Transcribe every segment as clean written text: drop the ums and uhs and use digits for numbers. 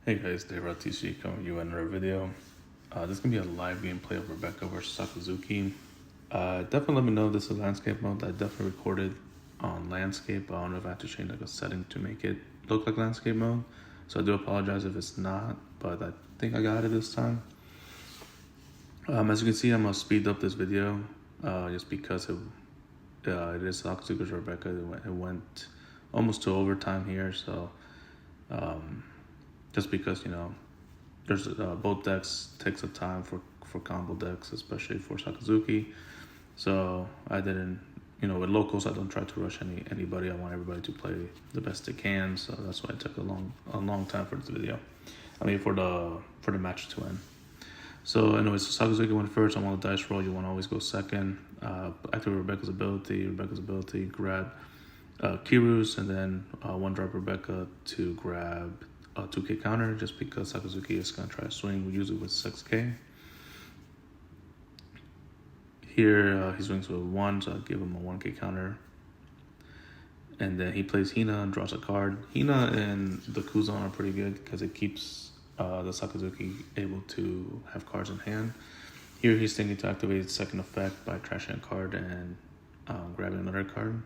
Hey guys, Dave RTC coming to you in another video. This is going to be a live gameplay of Rebecca vs Sakazuki. Definitely let me know if this is landscape mode. I definitely recorded on landscape. I don't know if I have to change like a setting to make it look like landscape mode. So I do apologize if it's not, but I think I got it this time. As you can see, I'm going to speed up this video just because it is Sakazuki vs Rebecca. It went almost to overtime here, so just because, you know, there's both decks take some time for combo decks, especially for Sakazuki. So I didn't, you know, with locals, I don't try to rush anybody. I want everybody to play the best they can. So that's why it took a long time for this video. I mean, for the match to end. So anyways, Sakazuki went first. I'm on the dice roll. You want to always go second. Activate Rebecca's ability, grab Kyros, and then one drop Rebecca to grab a 2k counter, just because Sakazuki is going to try to swing, usually with 6k. Here he swings with 1, so I'll give him a 1k counter. And then he plays Hina and draws a card. Hina and the Kuzan are pretty good because it keeps the Sakazuki able to have cards in hand. Here he's thinking to activate its second effect by trashing a card and grabbing another card.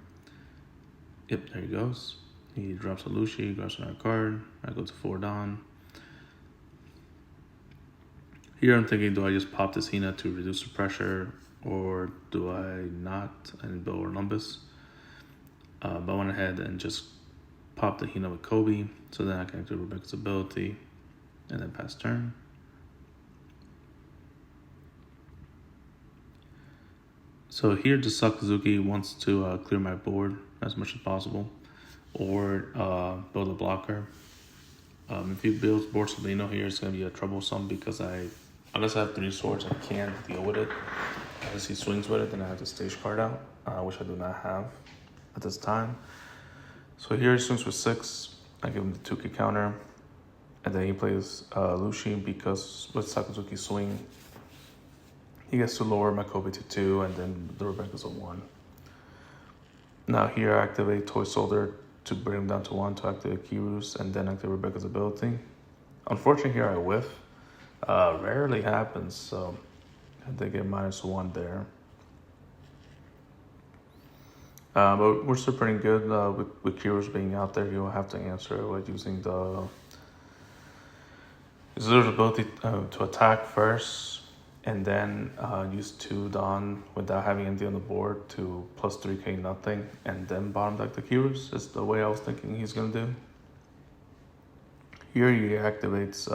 Yep, there he goes. He drops a Lucci, grabs another card. I go to 4 Dawn. Here I'm thinking, do I just pop this Hina to reduce the pressure, or do I not and build Orlumbus? But I went ahead and just popped the Hina with Koby, so then I can activate Rebecca's ability and then pass turn. So here the Sakazuki wants to clear my board as much as possible, or build a blocker. If he builds Bartolomeo here, it's going to be a troublesome because unless I have 3 swords, I can't deal with it. Unless he swings with it, then I have the stage card out, which I do not have at this time. So here he swings with 6. I give him the 2k counter, and then he plays Lucci because with Sakazuki swing, he gets to lower my Koby to 2, and then the Rebecca's a 1. Now here I activate Toy Soldier to bring him down to 1 to activate Kyros, and then activate Rebecca's ability. Unfortunately here I whiff. Rarely happens, so they get -1 there. But we're still pretty good with Kyros being out there. You'll have to answer with using the Zer's ability to attack first, and then use 2 Dawn without having anything on the board to plus 3k nothing, and then bottom deck the Kyros is the way I was thinking he's going to do. Here he activates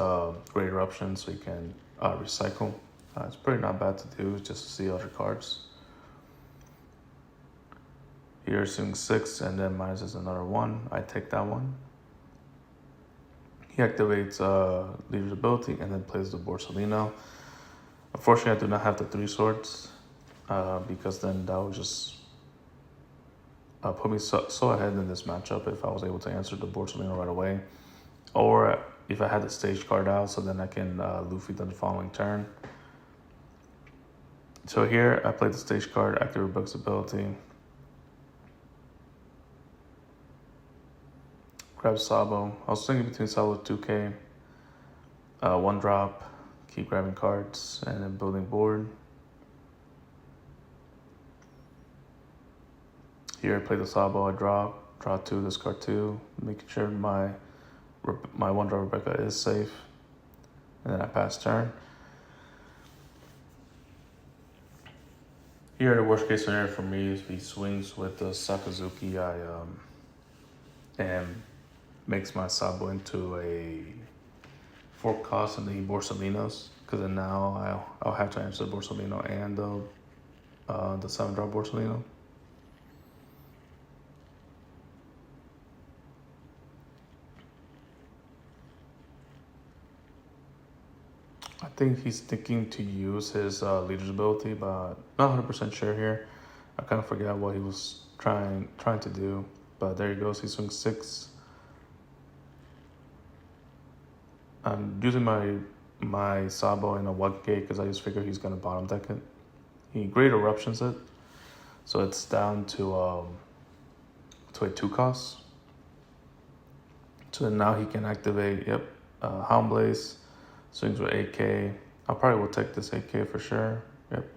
Great Eruption so he can recycle. It's pretty not bad to do, just to see other cards. Here swings 6 and then minuses another 1. I take that one. He activates Leader's ability and then plays the Bartolomeo. Unfortunately, I do not have the 3 swords because then that would just put me so ahead in this matchup if I was able to answer the Bartolomeo right away. Or if I had the stage card out, so then I can Luffy the following turn. So here I played the stage card, activate Rebecca's ability. Grab Sabo. I was thinking between Sabo and 2k. 1 drop. Keep grabbing cards and then building board. Here I play the Sabo, I draw 2, discard 2, making sure my 1 drop Rebecca is safe. And then I pass turn. Here the worst case scenario for me is if he swings with the Sakazuki, and makes my Sabo into a 4 cost and then he Bartolomeos, because then now I'll have to answer the Bartolomeo and the 7 drop Bartolomeo. I think he's thinking to use his Leader's ability, but not 100% sure here. I kind of forgot what he was trying to do, but there he goes. He swings 6. I'm using my Sabo in a 1k because I just figure he's gonna bottom deck it. He Great Eruptions it, so it's down to a 2 cost. So then now he can activate, Hound Blaze, swings with 8K. I probably will take this 8K for sure. Yep.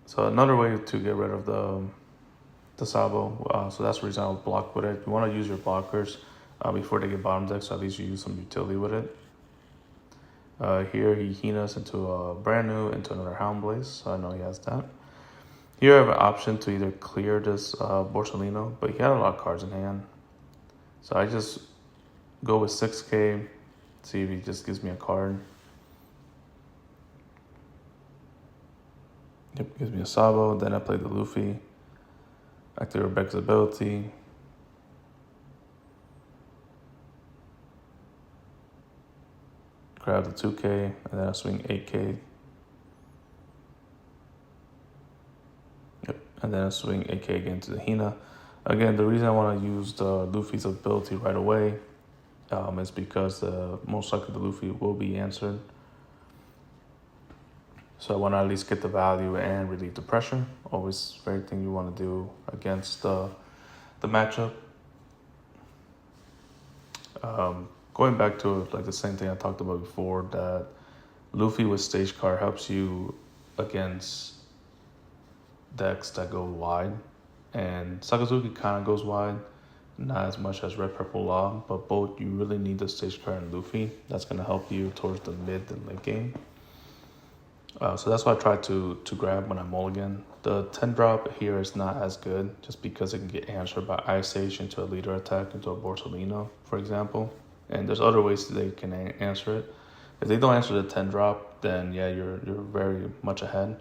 So another way to get rid of the Sabo, so that's the reason I'll block with it. You want to use your blockers before they get bottom deck, so at least you use some utility with it. Here he Hinas into a brand new, into another Hound Blaze, so I know he has that. Here I have an option to either clear this Bartolomeo, but he had a lot of cards in hand. So I just go with 6K, see if he just gives me a card. Yep, gives me a Sabo, then I play the Luffy. Activate Rebecca's ability. Grab the 2K, and then I swing 8K. Yep, and then I swing 8K again to the Hina. Again, the reason I want to use the Luffy's ability right away is because most likely the Luffy will be answered. So I want to at least get the value and relieve the pressure. Always very thing you want to do against the matchup. Going back to like the same thing I talked about before, that Luffy with stage card helps you against decks that go wide. And Sakazuki kind of goes wide, not as much as Red Purple Law, but both you really need the stage card and Luffy. That's going to help you towards the mid and late game. So that's what I try to grab when I mulligan. The 10 drop here is not as good just because it can get answered by Ice Age into a leader attack, into a Bartolomeo, for example. And there's other ways that they can answer it. If they don't answer the 10 drop, then yeah, you're very much ahead.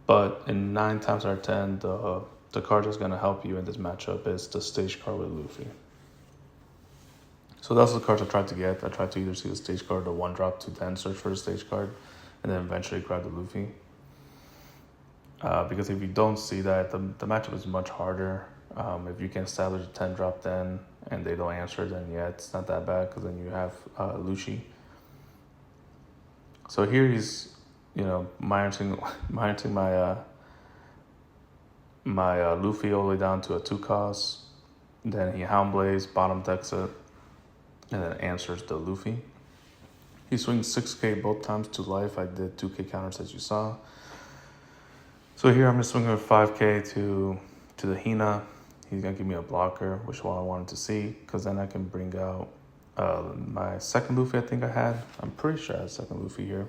But in 9 times out of 10, the card that's going to help you in this matchup is the stage card with Luffy. So that's the cards I tried to get. I tried to either see the stage card or 1 drop to then search for the stage card, and then eventually grab the Luffy. Because if you don't see that, the matchup is much harder. If you can establish a 10 drop then, and they don't answer, then yeah, it's not that bad, because then you have Lucci. So here he's, monitoring my Luffy all the way down to a 2 cost. Then he Hound Blaze, bottom decks it, and then answers the Luffy. He swings 6K both times to life. I did 2K counters as you saw. So here I'm just swinging with 5K to the Hina. He's gonna give me a blocker, which one I wanted to see, because then I can bring out my second Luffy I think I had. I'm pretty sure I had a second Luffy here.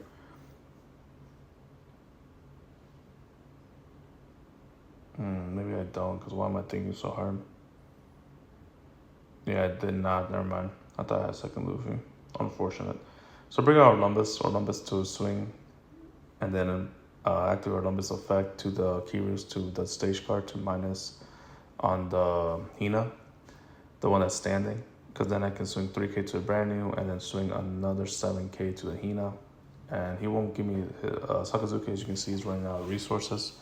Maybe I don't, because why am I thinking so hard? Yeah, I did not. Never mind. I thought I had a second Luffy. Unfortunate. So bring out Orlumbus to swing, and then activate Orlumbus effect to the Kyros, to the stage card, to minus on the Hina, the one that's standing, because then I can swing 3K to a brand new, and then swing another 7K to the Hina. And he won't give me, Sakazuki, as you can see, is running out of resources.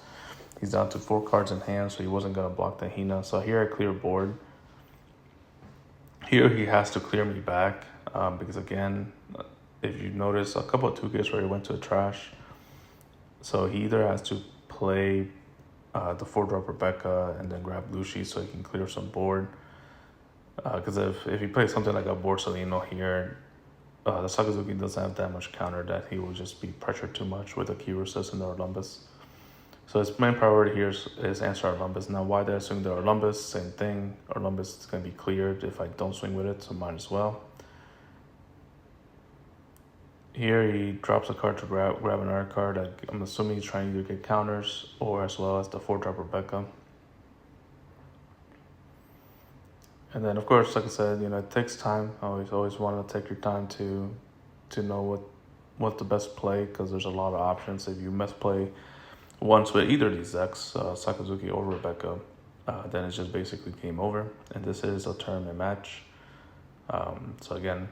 He's down to 4 cards in hand, so he wasn't going to block the Hina. So here I clear board. Here he has to clear me back, because again, if you notice, a couple of 2Ks where he went to the trash. So he either has to play the 4-drop Rebecca and then grab Lucci so he can clear some board. Because if he plays something like a Bartolomeo here, the Sakazuki doesn't have that much counter, that he will just be pressured too much with the Kyros and the Orlumbus. So his main priority here is answer Orlumbus. Now why did I swing the Orlumbus? Same thing. Orlumbus is going to be cleared if I don't swing with it, so might as well. Here he drops a card to grab another card. I'm assuming he's trying to either get counters or as well as the 4-drop Rebecca. And then of course, like I said, it takes time. I always want to take your time to know what the best play, because there's a lot of options. If you misplay once with either of these decks, Sakazuki or Rebecca, then it's just basically game over. And this is a tournament match. So again,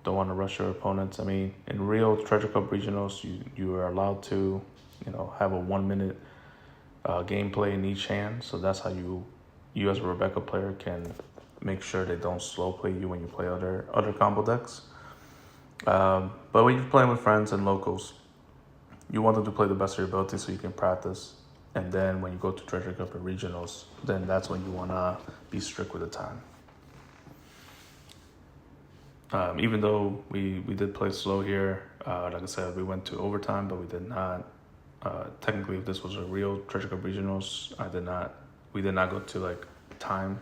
don't want to rush your opponents. I mean, in real Treasure Cup regionals, you are allowed to, have a 1-minute gameplay in each hand. So that's how you as a Rebecca player can make sure they don't slow play you when you play other combo decks. But when you're playing with friends and locals, you want them to play the best of your ability so you can practice. And then when you go to Treasure Cup and regionals, then that's when you want to be strict with the time. Even though we did play slow here, like I said, we went to overtime, but we did not. Technically, if this was a real Treasure Cup Regionals, we did not go to like time.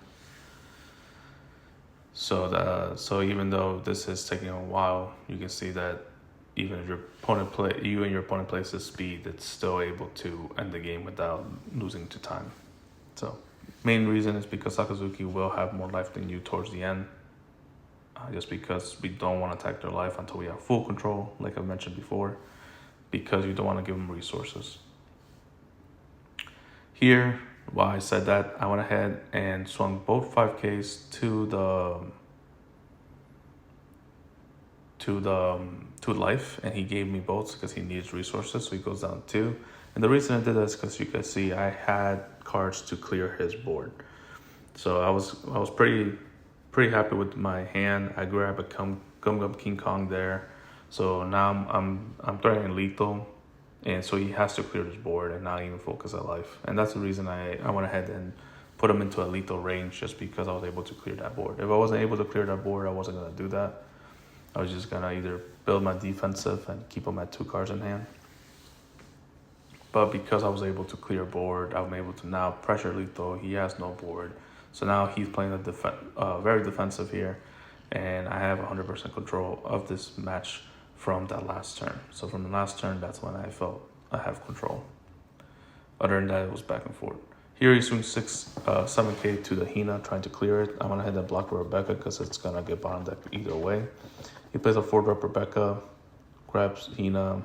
So even though this is taking a while, you can see that even if you and your opponent plays this speed, it's still able to end the game without losing to time. So main reason is because Sakazuki will have more life than you towards the end. Just because we don't want to attack their life until we have full control, like I mentioned before, because you don't want to give them resources. Here, while I said that, I went ahead and swung both 5Ks to life, and he gave me both because he needs resources, so he goes down 2. And the reason I did that is because you can see I had cards to clear his board. So I was pretty happy with my hand. I grabbed a Gum King Kong there. So now I'm threatening lethal, and so he has to clear his board and not even focus at life. And that's the reason I went ahead and put him into a lethal range, just because I was able to clear that board. If I wasn't able to clear that board, I wasn't gonna do that. I was just gonna either build my defensive and keep him at 2 cards in hand. But because I was able to clear board, I'm able to now pressure lethal. He has no board. So now he's playing very defensive here, and I have 100% control of this match from that last turn. So from the last turn, that's when I felt I have control. Other than that, it was back and forth. Here he swings 7K to the Hina, trying to clear it. I'm gonna hit that block with Rebecca because it's gonna get bottom deck either way. He plays a 4-drop Rebecca, grabs Hina,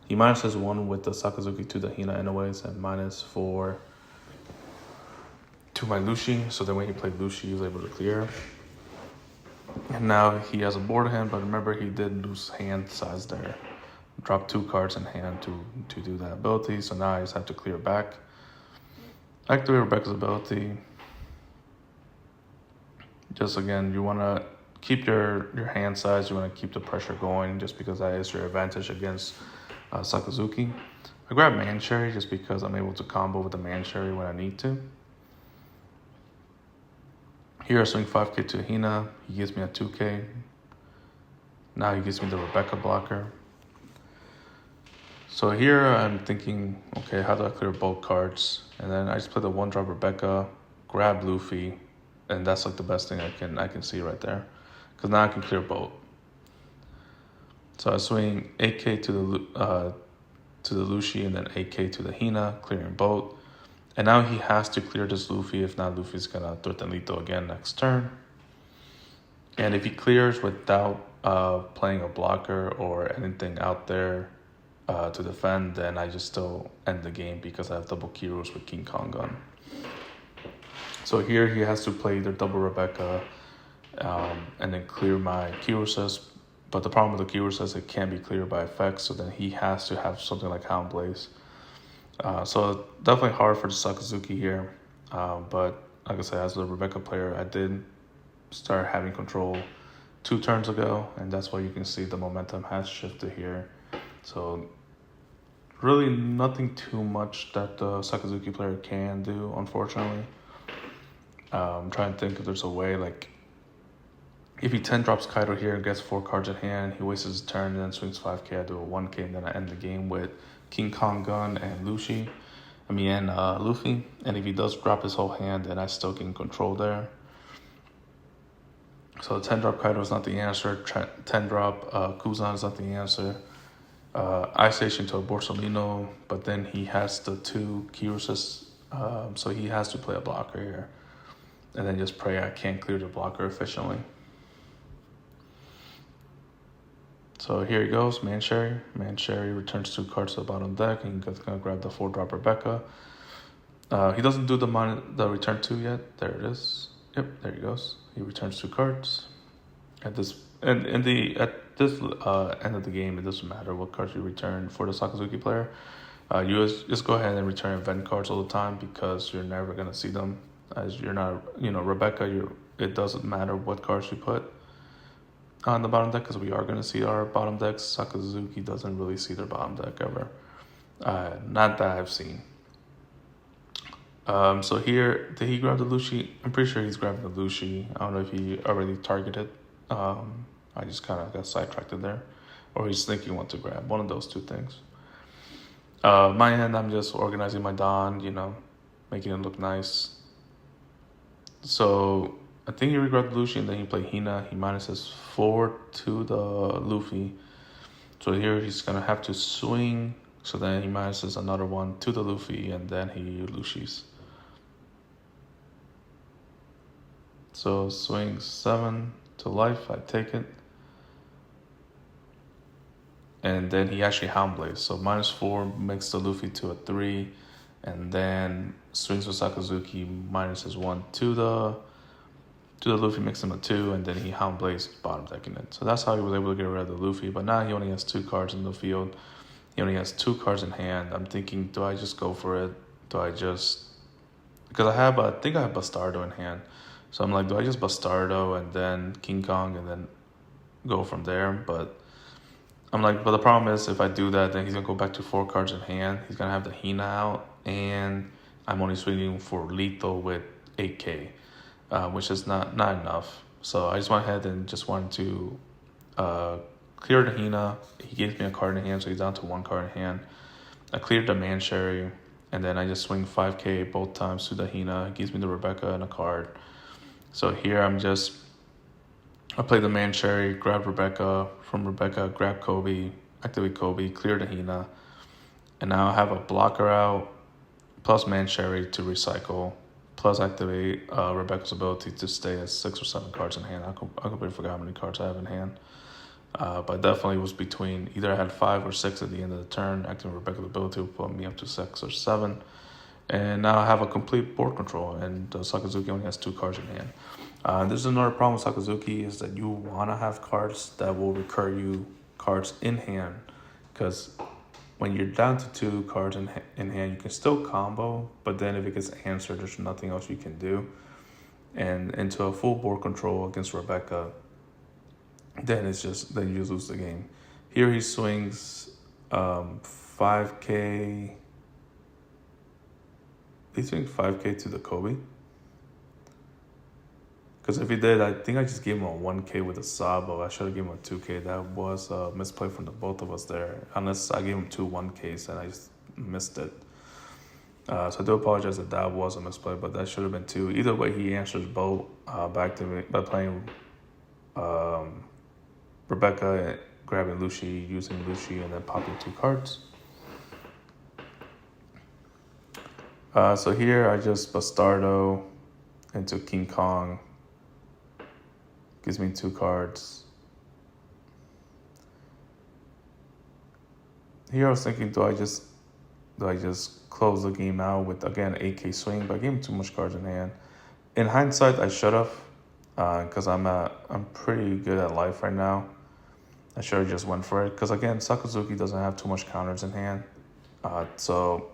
he minuses 1 with the Sakazuki to the Hina anyways, and -4 to my Lucci. So then when he played Lucci, he was able to clear. And now he has a board hand, but remember he did lose hand size there. Dropped 2 cards in hand to do that ability, so now I just have to clear back. Activate Rebecca's ability. Just again, you want to keep your hand size, you want to keep the pressure going, just because that is your advantage against Sakazuki. I grab Mansherry just because I'm able to combo with the Mansherry when I need to. Here I swing 5K to Hina, he gives me a 2K. Now he gives me the Rebecca blocker. So here I'm thinking, okay, how do I clear both cards? And then I just play the 1-drop Rebecca, grab Luffy, and that's like the best thing I can see right there. Because now I can clear both. So I swing 8K to the Lucci and then 8K to the Hina, clearing both. And now he has to clear this Luffy. If not, Luffy's gonna threaten lethal again next turn. And if he clears without playing a blocker or anything out there to defend, then I just still end the game because I have double Kyros with King Kong gun. So here he has to play either double Rebecca and then clear my Kyroses. But the problem with the Kyros is it can't be cleared by effects, so then he has to have something like Hound Blaze. So definitely hard for the Sakazuki here. But like I said, as a Rebecca player, I did start having control 2 turns ago, and that's why you can see the momentum has shifted here. So really nothing too much that the Sakazuki player can do, unfortunately. I'm trying to think if there's a way, like, if he 10 drops Kaido here and gets 4 cards in hand, he wastes his turn and then swings 5K, I do a 1K, and then I end the game with King Kong gun and Luffy. And if he does drop his whole hand, then I still can control there. So 10 drop Kaido is not the answer. 10 drop Kuzan is not the answer. Ice Station to a Bartolomeo, but then he has the 2 Kyroses, so he has to play a blocker here. And then just pray I can't clear the blocker efficiently. So here he goes, Mansherry. Mansherry returns 2 cards to the bottom deck, and he's gonna grab the 4-drop Rebecca. He doesn't do the return 2 yet. There it is. Yep, there he goes. He returns 2 cards. At this end of the game, it doesn't matter what cards you return for the Sakazuki player. You just go ahead and return event cards all the time because you're never gonna see them. As you're not, Rebecca, it doesn't matter what cards you put on the bottom deck because we are gonna see our bottom decks. Sakazuki doesn't really see their bottom deck ever. Not that I've seen. So here, did he grab the Lucci? I'm pretty sure he's grabbing the Lucci. I don't know if he already targeted I just kind of got sidetracked there. Or he's thinking what to grab. One of those two things. My end, I'm just organizing my Don, you know, making it look nice. So I think he regret Lucy, and then he played Hina. He minuses 4 to the Luffy. So here he's gonna have to swing. So then he minuses another 1 to the Luffy, and then he Lucy's. So swing 7 to life. I take it. And then he actually Hound Blaze. So -4 makes the Luffy to a 3. And then swings with Sakazuki, minuses 1 to the Luffy, makes him a 2, and then he Hound Blaze bottom decking it. So that's how he was able to get rid of the Luffy. But now he only has 2 cards in the field. He only has 2 cards in hand. I'm thinking, do I just go for it? Do I just... Because I think I have Bastardo in hand. So I'm like, do I just Bastardo and then King Kong and then go from there? But I'm like, but the problem is if I do that, then he's going to go back to 4 cards in hand. He's going to have the Hina out, and I'm only swinging for lethal with 8k, which is not enough. So I just went ahead and just wanted to clear the Hina. He gives me a card in hand, so he's down to 1 card in hand. I cleared the Mansherry, and then I just swing 5k both times to the Hina. He gives me the Rebecca and a card. So here I play the Mansherry, grab Rebecca, from Rebecca, grab Koby, activate Koby, clear the Hina, and now I have a blocker out, plus Mansherry to recycle, plus activate Rebecca's ability to stay at 6 or 7 cards in hand. I completely forgot how many cards I have in hand. But definitely was between, either I had 5 or 6 at the end of the turn, activating Rebecca's ability to put me up to 6 or 7. And now I have a complete board control, and Sakazuki only has 2 cards in hand. There's another problem with Sakazuki is that you want to have cards that will recur you cards in hand, because when you're down to 2 cards in hand, you can still combo, but then if it gets answered, there's nothing else you can do. And into a full board control against Rebecca, then you just lose the game. Here he swings 5k. He swings 5k to the Koby. Because if he did, I think I just gave him a 1k with a Sabo. I should have given him a 2k. That was a misplay from the both of us there. Unless I gave him 2 1ks and I just missed it. So I do apologize that that was a misplay, but that should have been 2. Either way, he answers both back to me by playing Rebecca, grabbing Lucci, using Lucci, and then popping 2 cards. So here I just Bastardo into King Kong. Gives me 2 cards. Here I was thinking, do I just close the game out with, again, 8k swing? But I gave him too much cards in hand. In hindsight, I should have, because I'm pretty good at life right now. I should have just went for it, because again, Sakazuki doesn't have too much counters in hand. So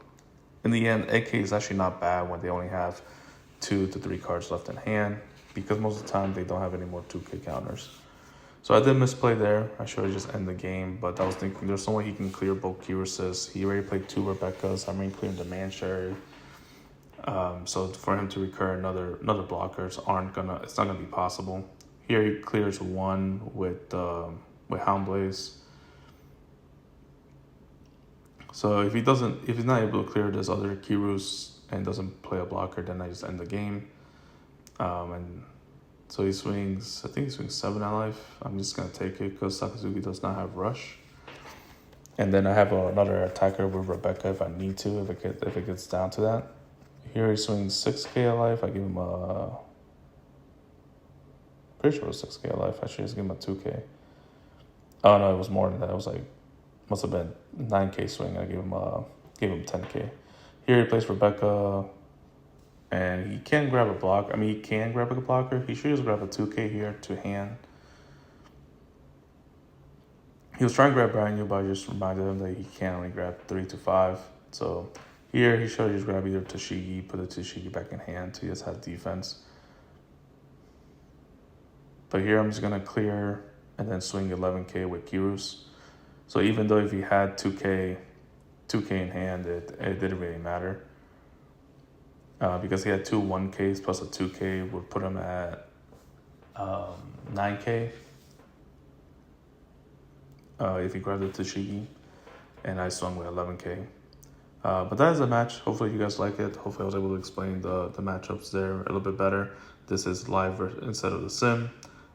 in the end, 8k is actually not bad when they only have 2 to 3 cards left in hand, because most of the time they don't have any more 2k counters. So I did misplay there. I should have just ended the game, but I was thinking there's no way he can clear both Kyroses. He already played 2 Rebeccas. I'm already clearing the Mansherry. So for him to recur another blockers it's not gonna be possible. Here he clears 1 with Hound Blaze. So if he's not able to clear this other Kyros and doesn't play a blocker, then I just end the game. And so he swings, I think he swings 7 at life. I'm just going to take it because Sakazuki does not have rush. And then I have another attacker with Rebecca if I need to, if it gets down to that. Here he swings 6k at life. I give him pretty sure it was 6k at life. I should just give him a 2k. Oh no, it was more than that. It was like, must have been 9k swing. I gave him 10k. Here he plays Rebecca. And he can grab a block. I mean, he can grab a blocker. He should just grab a 2k here to hand. He was trying to grab Brian Yu, but I just reminded him that he can only grab 3 to 5. So here he should just grab either Tashigi, put the Tashigi back in hand to just have defense. But here I'm just going to clear and then swing 11k with Kyros. So even though if he had 2k in hand, it didn't really matter. Because he had 2 1Ks plus a 2K would put him at 9K if you grab the Tashigi, and I swung with 11K. But that is a match. Hopefully you guys like it. Hopefully I was able to explain the matchups there a little bit better. This is live instead of the sim.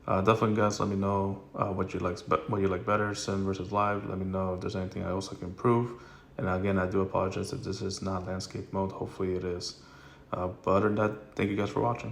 Definitely guys, let me know what you like better, sim versus live. Let me know if there's anything else I can improve. And again, I do apologize if this is not landscape mode. Hopefully it is. But other than that, thank you guys for watching.